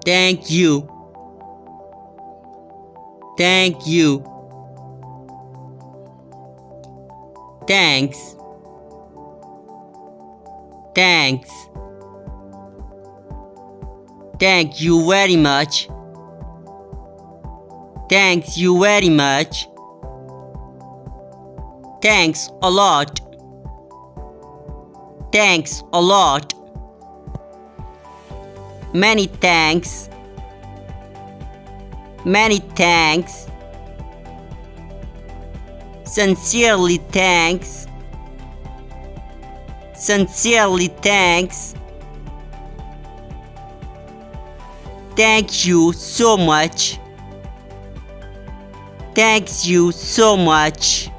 Thank you. Thank you. Thanks. Thanks. Thank you very much. Thanks you very much. Thanks a lot. Thanks a lot. Many thanks. Many thanks. Sincerely thanks. Sincerely thanks. Thank you so much. Thanks you so much.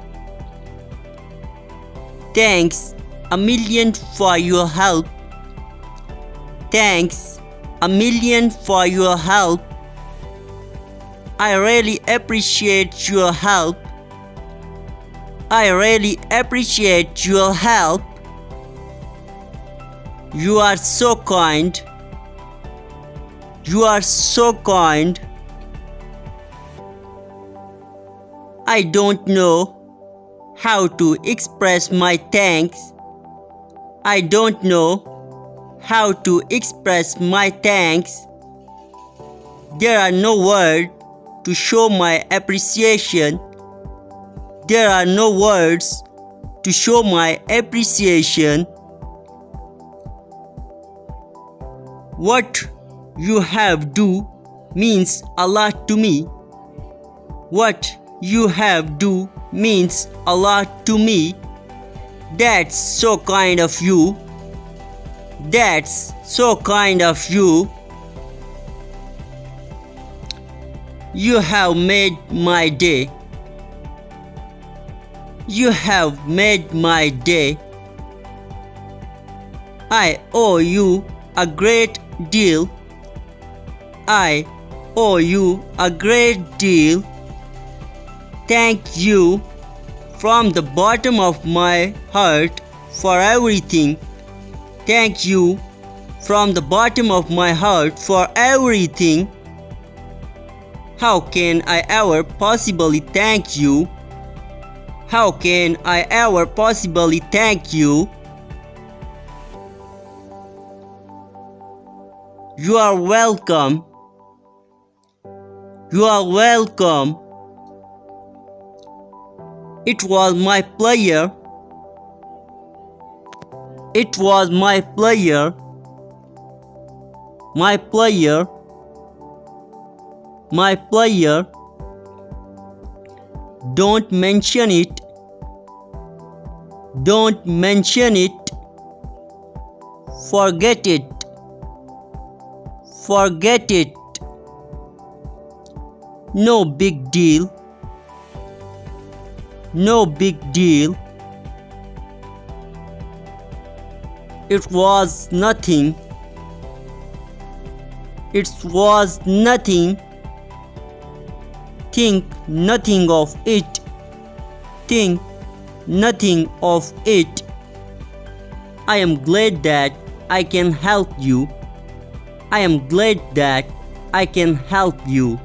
Thanks a million for your help. Thanks a million for your help. I really appreciate your help. I really appreciate your help. You are so kind. You are so kind. I don't know how to express my thanks. I don't know how to express my thanks. There are no words to show my appreciation. There are no words to show my appreciation. What you have do means a lot to me. What you have do means a lot to me. That's so kind of you. That's so kind of you. You have made my day. You have made my day. I owe you a great deal. I owe you a great deal. Thank you from the bottom of my heart for everything. Thank you from the bottom of my heart for everything. How can I ever possibly thank you? How can I ever possibly thank you? You are welcome. You are welcome. It was my pleasure. It was my pleasure. My pleasure. My pleasure. Don't mention it. Don't mention it. Forget it. Forget it. No big deal. No big deal. It was nothing. It was nothing. Think nothing of it. Think nothing of it. I am glad that I can help you. I am glad that I can help you.